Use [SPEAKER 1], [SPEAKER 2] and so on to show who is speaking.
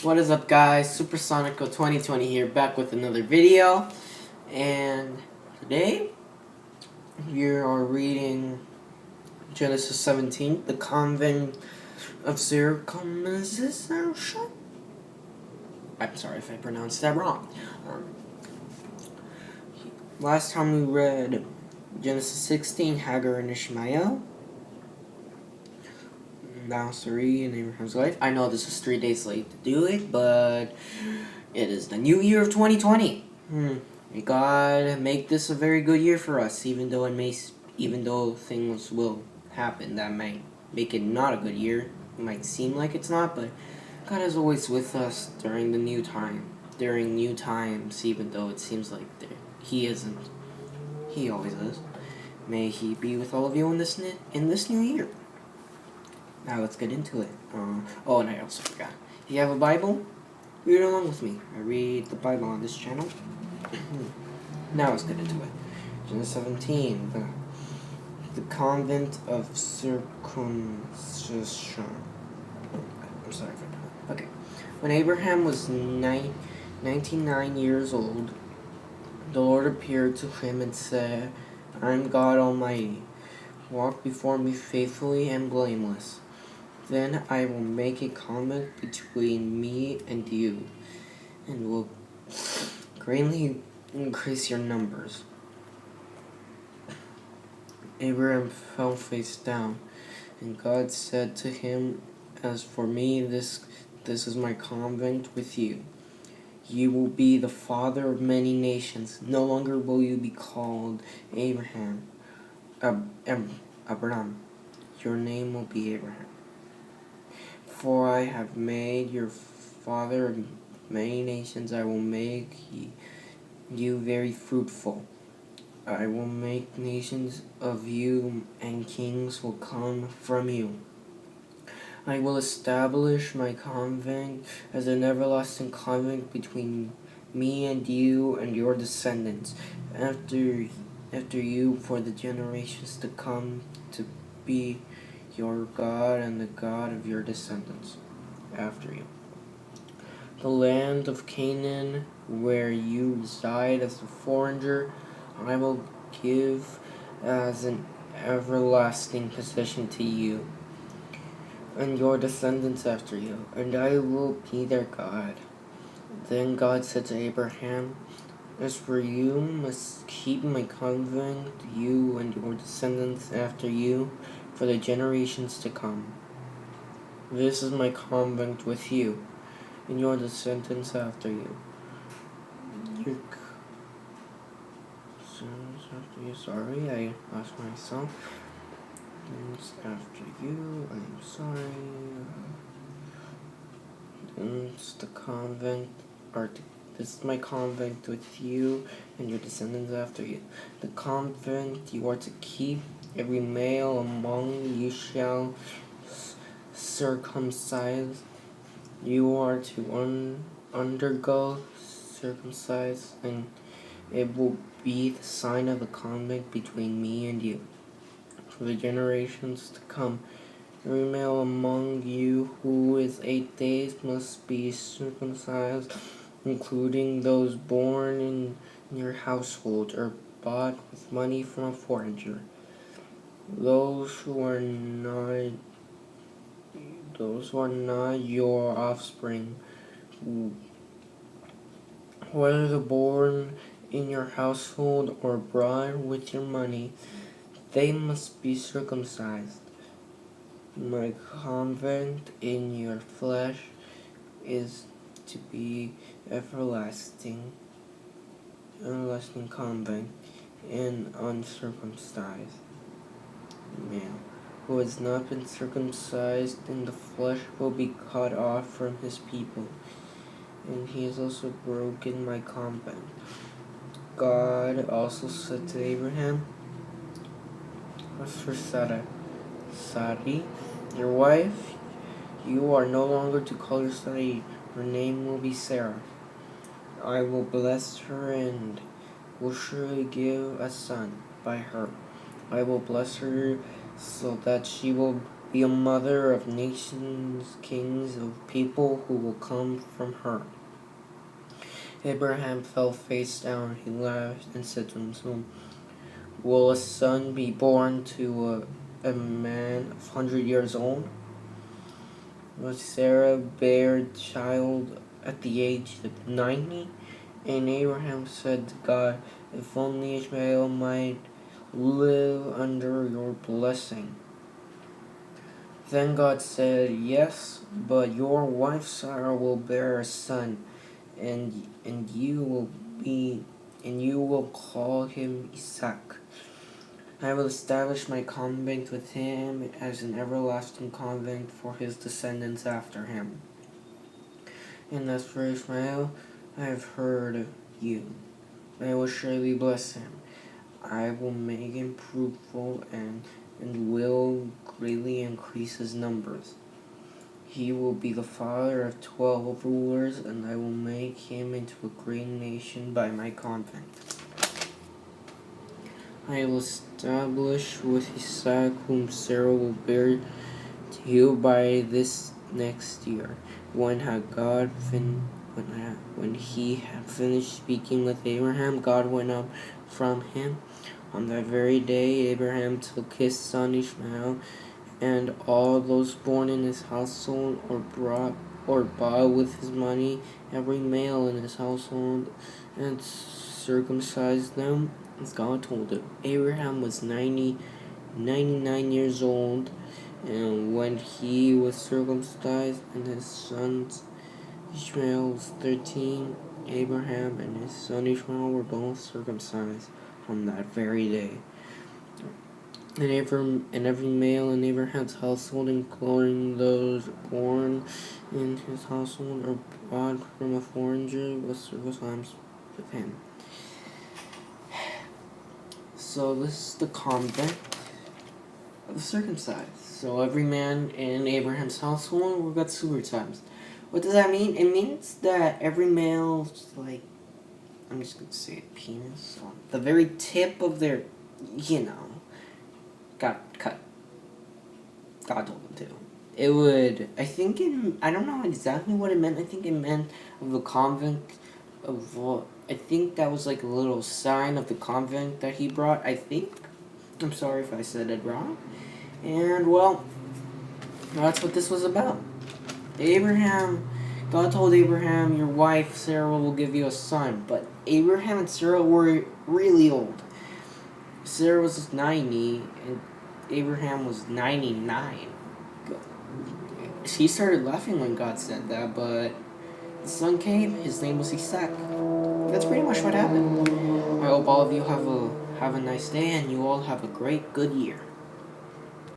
[SPEAKER 1] What is up, guys? Supersonico 2020 here, back with another video. And today we are reading Genesis 17, the convent of Circumcision. I'm sorry if I pronounced that wrong. Last time we read Genesis 16, Hagar and Ishmael. Now Sarai and Abraham's life. I know this is 3 days late to do it, but it is the new year of 2020. May God make this a very good year for us, even though things will happen that might make it not a good year. It might seem like it's not, but God is always with us during new times, even though it seems like He isn't. He always is. May He be with all of you in this new year. Now let's get into it. And I also forgot. If you have a Bible, read along with me. I read the Bible on this channel. Now let's get into it. Genesis 17, the convent of Circumcision. I'm sorry for that. Okay. When Abraham was 99 years old, the Lord appeared to him and said, "I am God Almighty. Walk before me faithfully and blameless. Then I will make a covenant between me and you, and will greatly increase your numbers." Abraham fell face down, and God said to him, "As for me, this is my covenant with you. You will be the father of many nations. No longer will you be called Abraham, Abraham. Your name will be Abraham. For I have made your father of many nations. I will make you very fruitful. I will make nations of you, and kings will come from you. I will establish my covenant as an everlasting covenant between me and you and your descendants after you for the generations to come, to be your God and the God of your descendants after you. The land of Canaan, where you reside as a foreigner, I will give as an everlasting possession to you and your descendants after you, and I will be their God." Then God said to Abraham, "As for you, must keep my covenant, you and your descendants after you, for the generations to come. This is my covenant with you and your descendants after you. Your descendants after you." Sorry, I lost myself. After you, I'm sorry. It's the covenant, this is my covenant with you and your descendants after you. The covenant you are to keep. Every male among you shall circumcise. You are to undergo circumcise, and it will be the sign of a covenant between me and you for the generations to come. Every male among you who is 8 days must be circumcised, including those born in your household or bought with money from a foreigner. Those who are not your offspring, whether born in your household or bought with your money, they must be circumcised. My covenant in your flesh is to be everlasting covenant. An uncircumcised male who has not been circumcised in the flesh will be cut off from his people, and he has also broken my covenant. God also said to Abraham, "As for Sarai, your wife, you are no longer to call her Sarai. Her name will be Sarah. I will bless her and will surely give a son by her. I will bless her so that she will be a mother of nations, kings of people who will come from her. Abraham fell face down. He laughed and said to himself, will a son be born to a man 100 years old? Will Sarah bear a child at the age of 90? And Abraham said to God, if only Ishmael might live under your blessing. Then God said, yes, but your wife Sarah will bear a son, and you will call him Isaac. I will establish my covenant with him as an everlasting covenant for his descendants after him. And as for Ishmael, I have heard of you. I will surely bless him. I will make him fruitful and will greatly increase his numbers. He will be the father of 12 rulers, and I will make him into a great nation by my covenant. I will establish with Isaac, whom Sarah will bear to you by this next year. When he had finished speaking with Abraham, God went up from him. On that very day, Abraham took his son Ishmael and all those born in his household or bought with his money, every male in his household, and circumcised them, as God told him. Abraham was 99 years old, and when he was circumcised, and his son Ishmael was 13, Abraham and his son Ishmael were both circumcised on that very day. And every male in Abraham's household, including those born in his household or bought from a foreigner, was circumcised with him. So this is the covenant of the circumcised. So every man in Abraham's household got circumcised. What does that mean? It means that every male, I'm just going to say it, penis, on the very tip of their, got cut. God told them to. It would, I don't know exactly what it meant. I think it meant of the convent of, I think that was like a little sign of the convent that he brought, I think. I'm sorry if I said it wrong. And, well, that's what this was about. God told Abraham, your wife Sarah will give you a son. But Abraham and Sarah were really old. Sarah was 90, and Abraham was 99. She started laughing when God said that, but the son came, his name was Isaac. That's pretty much what happened. I hope all of you have a nice day, and you all have a good year.